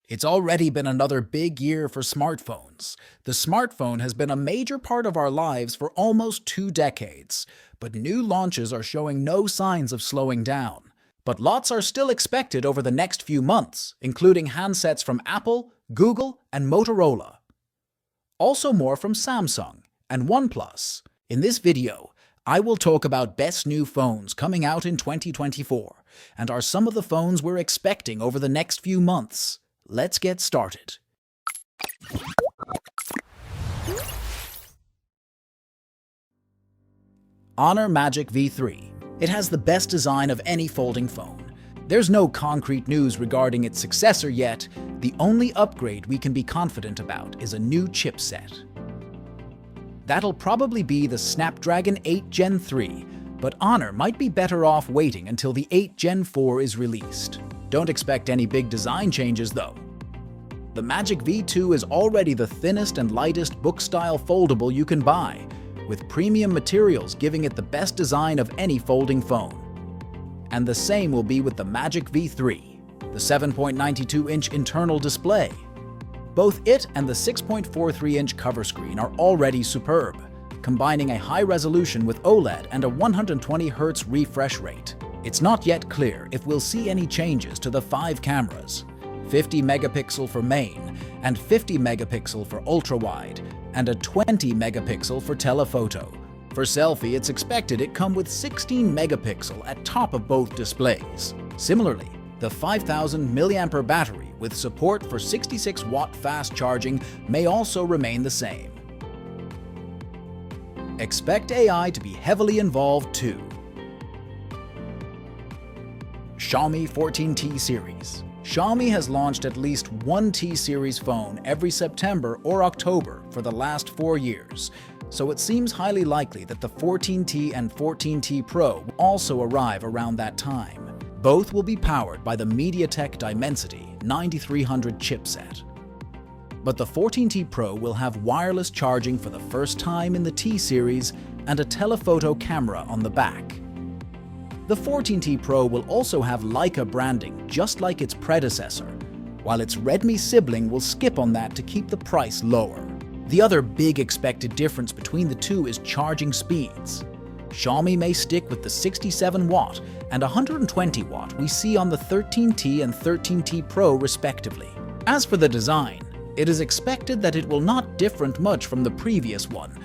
It's already been another big year for smartphones. The smartphone has been a major part of our lives for almost 2 decades, but new launches are showing no signs of slowing down. But lots are still expected over the next few months, including handsets from Apple, Google, and Motorola. Also more from Samsung and OnePlus. In this video, I will talk about best new phones coming out in 2024, and are some of the phones we're expecting over the next few months. Let's get started. Honor Magic V3. It has the best design of any folding phone. There's no concrete news regarding its successor yet. The only upgrade we can be confident about is a new chipset. That'll probably be the Snapdragon 8 Gen 3, but Honor might be better off waiting until the 8 Gen 4 is released. Don't expect any big design changes though. The Magic V2 is already the thinnest and lightest book-style foldable you can buy, with premium materials giving it the best design of any folding phone. And the same will be with the Magic V3, the 7.92-inch internal display. Both it and the 6.43-inch cover screen are already superb, combining a high resolution with OLED and a 120Hz refresh rate. It's not yet clear if we'll see any changes to the 5 cameras, 50 megapixel for main, and 50 megapixel for ultra-wide, and a 20 megapixel for telephoto. For selfie, it's expected it come with 16 megapixel at top of both displays. Similarly, the 5000 mAh battery with support for 66-watt fast charging may also remain the same. Expect AI to be heavily involved too. Xiaomi 14T series. Xiaomi has launched at least one T-series phone every September or October for the last 4 years, so it seems highly likely that the 14T and 14T Pro will also arrive around that time. Both will be powered by the MediaTek Dimensity 9300 chipset. But the 14T Pro will have wireless charging for the first time in the T-series and a telephoto camera on the back. The 14T Pro will also have Leica branding just like its predecessor, while its Redmi sibling will skip on that to keep the price lower. The other big expected difference between the two is charging speeds. Xiaomi may stick with the 67-watt and 120-watt we see on the 13T and 13T Pro respectively. As for the design, it is expected that it will not differ much from the previous one.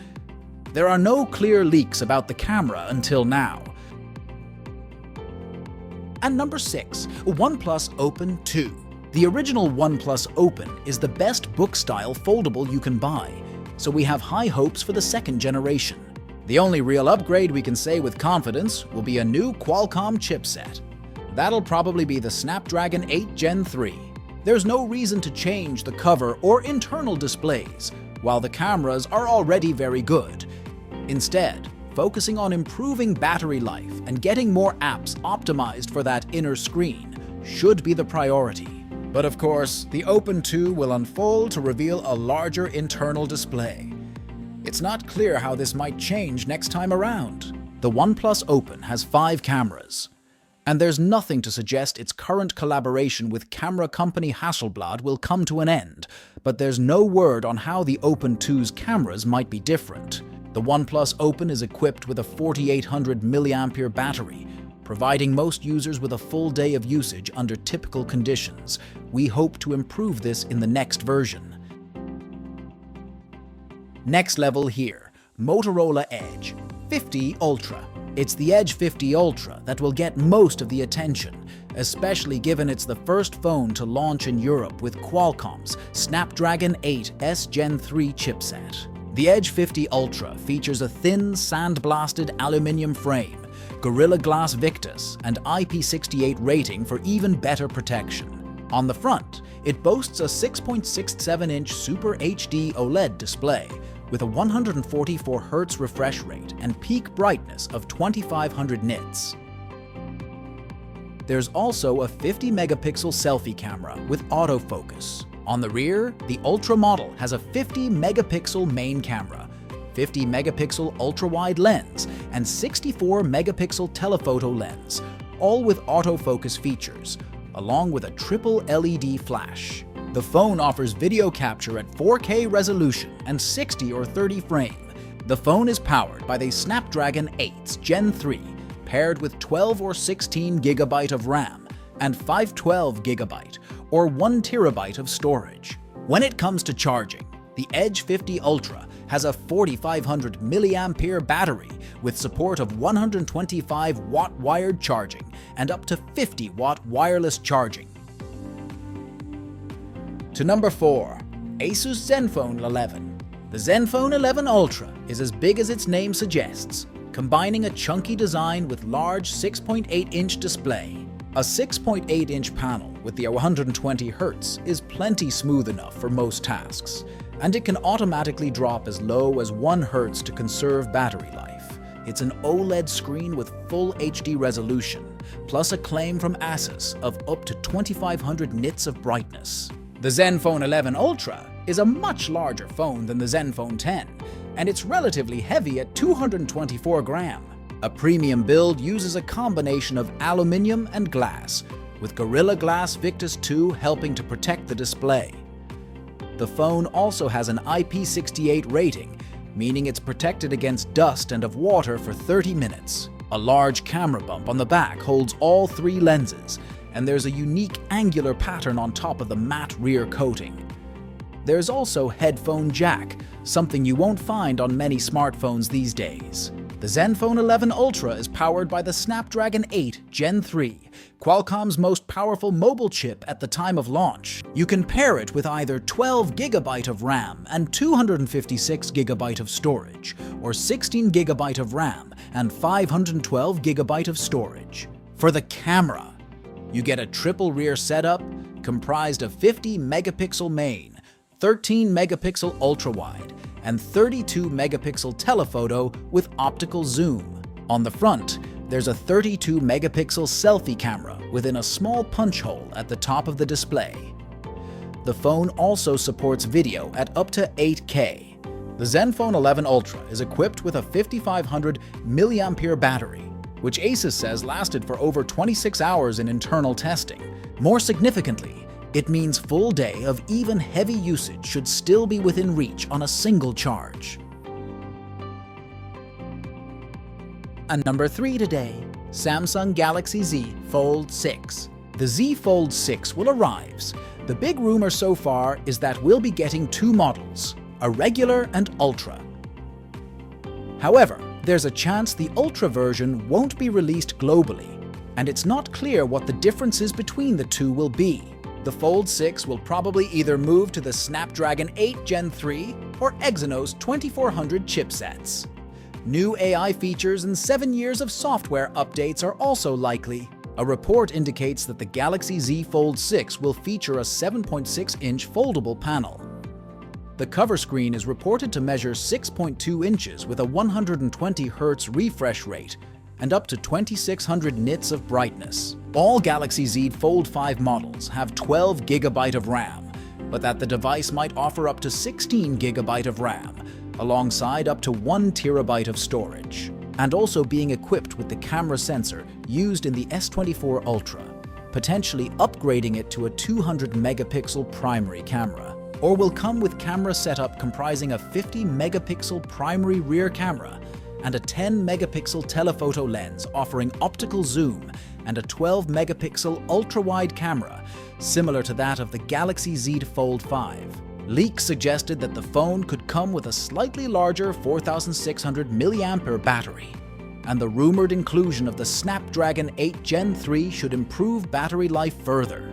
There are no clear leaks about the camera until now. And number 6, OnePlus Open 2. The original OnePlus Open is the best book-style foldable you can buy, so we have high hopes for the second generation. The only real upgrade we can say with confidence will be a new Qualcomm chipset. That'll probably be the Snapdragon 8 Gen 3. There's no reason to change the cover or internal displays, while the cameras are already very good. Instead, focusing on improving battery life and getting more apps optimized for that inner screen should be the priority. But of course, the Open 2 will unfold to reveal a larger internal display. It's not clear how this might change next time around. The OnePlus Open has 5 cameras, and there's nothing to suggest its current collaboration with camera company Hasselblad will come to an end, but there's no word on how the Open 2's cameras might be different. The OnePlus Open is equipped with a 4800 mAh battery, providing most users with a full day of usage under typical conditions. We hope to improve this in the next version. Next level here, Motorola Edge 50 Ultra. It's the Edge 50 Ultra that will get most of the attention, especially given it's the first phone to launch in Europe with Qualcomm's Snapdragon 8 Gen 3 chipset. The Edge 50 Ultra features a thin, sandblasted aluminum frame, Gorilla Glass Victus, and IP68 rating for even better protection. On the front, it boasts a 6.67-inch Super HD OLED display with a 144Hz refresh rate and peak brightness of 2500 nits. There's also a 50-megapixel selfie camera with autofocus. On the rear, the Ultra model has a 50-megapixel main camera, 50-megapixel ultra-wide lens, and 64-megapixel telephoto lens, all with autofocus features, along with a triple LED flash. The phone offers video capture at 4K resolution and 60 or 30 frame. The phone is powered by the Snapdragon 8 Gen 3, paired with 12 or 16 GB of RAM and 512 GB or 1 TB of storage. When it comes to charging, the Edge 50 Ultra has a 4500 mAh battery with support of 125-watt wired charging and up to 50-watt wireless charging. To number 4. Asus Zenfone 11. The Zenfone 11 Ultra is as big as its name suggests, combining a chunky design with large 6.8-inch display. A 6.8-inch panel with the 120 Hz is plenty smooth enough for most tasks, and it can automatically drop as low as 1 Hz to conserve battery life. It's an OLED screen with full HD resolution, plus a claim from Asus of up to 2500 nits of brightness. The Zenfone 11 Ultra is a much larger phone than the Zenfone 10, and it's relatively heavy at 224 grams. A premium build uses a combination of aluminium and glass, with Gorilla Glass Victus 2 helping to protect the display. The phone also has an IP68 rating, meaning it's protected against dust and of water for 30 minutes. A large camera bump on the back holds all 3 lenses, and there's a unique angular pattern on top of the matte rear coating. There's also headphone jack, something you won't find on many smartphones these days. The Zenfone 11 Ultra is powered by the Snapdragon 8 Gen 3, Qualcomm's most powerful mobile chip at the time of launch. You can pair it with either 12 GB of RAM and 256 GB of storage, or 16 GB of RAM and 512 GB of storage. For the camera, you get a triple rear setup comprised of 50 megapixel main, 13 megapixel ultra-wide, and 32 megapixel telephoto with optical zoom. On the front, there's a 32 megapixel selfie camera within a small punch hole at the top of the display. The phone also supports video at up to 8K. The Zenfone 11 Ultra is equipped with a 5500 mAh battery, which Asus says lasted for over 26 hours in internal testing. More significantly, it means full day of even heavy usage should still be within reach on a single charge. And number 3 today, Samsung Galaxy Z Fold 6. The Z Fold 6 will arrive. The big rumor so far is that we'll be getting 2 models, a regular and Ultra. However, there's a chance the Ultra version won't be released globally, and it's not clear what the differences between the two will be. The Fold 6 will probably either move to the Snapdragon 8 Gen 3 or Exynos 2400 chipsets. New AI features and 7 years of software updates are also likely. A report indicates that the Galaxy Z Fold 6 will feature a 7.6-inch foldable panel. The cover screen is reported to measure 6.2 inches with a 120 Hz refresh rate and up to 2600 nits of brightness. All Galaxy Z Fold 5 models have 12 GB of RAM, but that the device might offer up to 16 GB of RAM, alongside up to 1 TB of storage, and also being equipped with the camera sensor used in the S24 Ultra, potentially upgrading it to a 200 megapixel primary camera, or will come with camera setup comprising a 50 megapixel primary rear camera and a 10 megapixel telephoto lens offering optical zoom and a 12 megapixel ultra-wide camera, similar to that of the Galaxy Z Fold 5. Leaks suggested that the phone could come with a slightly larger 4600 mAh battery, and the rumored inclusion of the Snapdragon 8 Gen 3 should improve battery life further.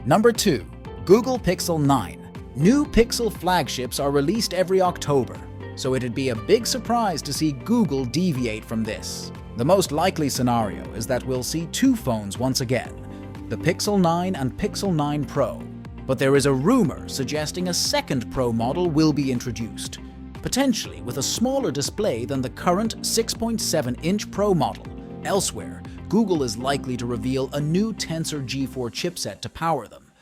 Number 2. Google Pixel 9. New Pixel flagships are released every October, so it'd be a big surprise to see Google deviate from this. The most likely scenario is that we'll see 2 phones once again, the Pixel 9 and Pixel 9 Pro. But there is a rumor suggesting a second Pro model will be introduced, potentially with a smaller display than the current 6.7-inch Pro model. Elsewhere, Google is likely to reveal a new Tensor G4 chipset to power them.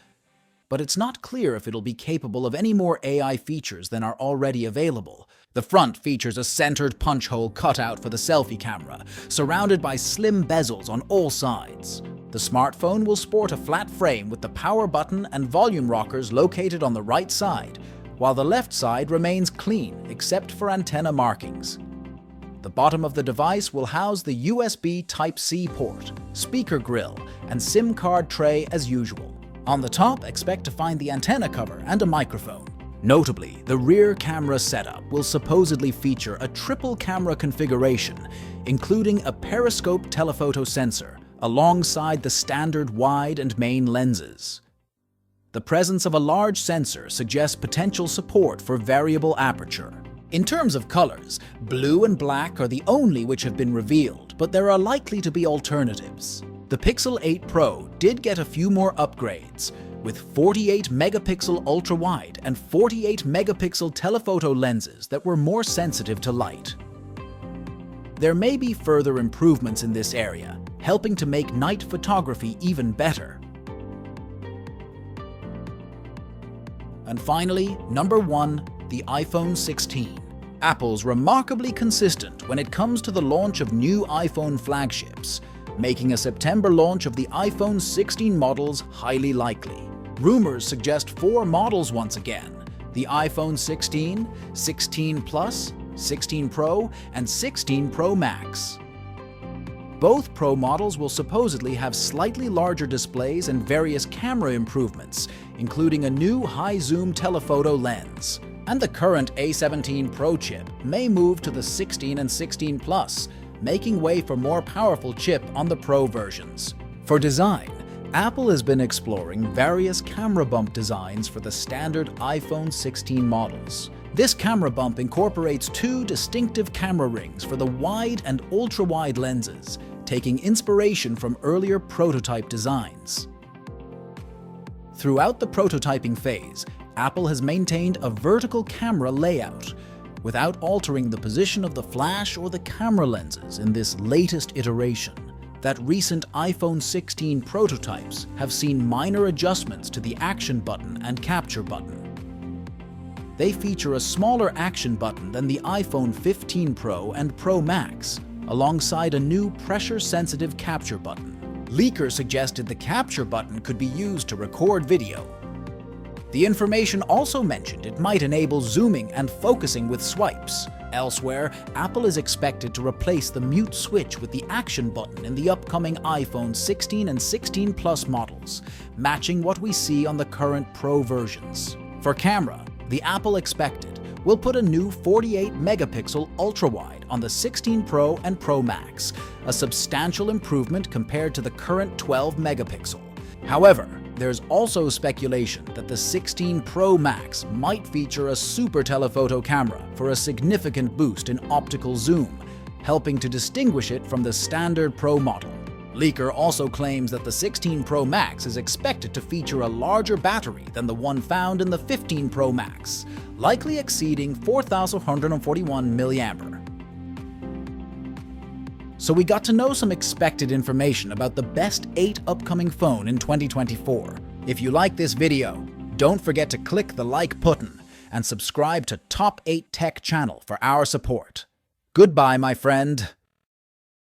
But it's not clear if it'll be capable of any more AI features than are already available. The front features a centered punch hole cutout for the selfie camera, surrounded by slim bezels on all sides. The smartphone will sport a flat frame with the power button and volume rockers located on the right side, while the left side remains clean except for antenna markings. The bottom of the device will house the USB Type-C port, speaker grille, and SIM card tray as usual. On the top, expect to find the antenna cover and a microphone. Notably, the rear camera setup will supposedly feature a triple camera configuration, including a periscope telephoto sensor, alongside the standard wide and main lenses. The presence of a large sensor suggests potential support for variable aperture. In terms of colors, blue and black are the only which have been revealed, but there are likely to be alternatives. The Pixel 8 Pro did get a few more upgrades, with 48-megapixel ultra-wide and 48-megapixel telephoto lenses that were more sensitive to light. There may be further improvements in this area, helping to make night photography even better. And finally, number 1, the iPhone 16. Apple's remarkably consistent when it comes to the launch of new iPhone flagships, making a September launch of the iPhone 16 models highly likely. Rumors suggest 4 models once again: the iPhone 16, 16 Plus, 16 Pro, and 16 Pro Max. Both Pro models will supposedly have slightly larger displays and various camera improvements, including a new high-zoom telephoto lens. And the current A17 Pro chip may move to the 16 and 16 Plus, making way for more powerful chip on the Pro versions. For design, Apple has been exploring various camera bump designs for the standard iPhone 16 models. This camera bump incorporates 2 distinctive camera rings for the wide and ultra-wide lenses, taking inspiration from earlier prototype designs. Throughout the prototyping phase, Apple has maintained a vertical camera layout, without altering the position of the flash or the camera lenses in this latest iteration. That recent iPhone 16 prototypes have seen minor adjustments to the action button and capture button. They feature a smaller action button than the iPhone 15 Pro and Pro Max, alongside a new pressure-sensitive capture button. Leakers suggested the capture button could be used to record video. The information also mentioned it might enable zooming and focusing with swipes. Elsewhere, Apple is expected to replace the mute switch with the action button in the upcoming iPhone 16 and 16 Plus models, matching what we see on the current Pro versions. For camera, the Apple expected will put a new 48-megapixel ultra-wide on the 16 Pro and Pro Max, a substantial improvement compared to the current 12-megapixel. However, there's also speculation that the 16 Pro Max might feature a super telephoto camera for a significant boost in optical zoom, helping to distinguish it from the standard Pro model. Leaker also claims that the 16 Pro Max is expected to feature a larger battery than the one found in the 15 Pro Max, likely exceeding 4,141 mAh. So we got to know some expected information about the best 8 upcoming phone in 2024. If you like this video, don't forget to click the like button and subscribe to Top 8 Tech channel for our support. Goodbye, my friend.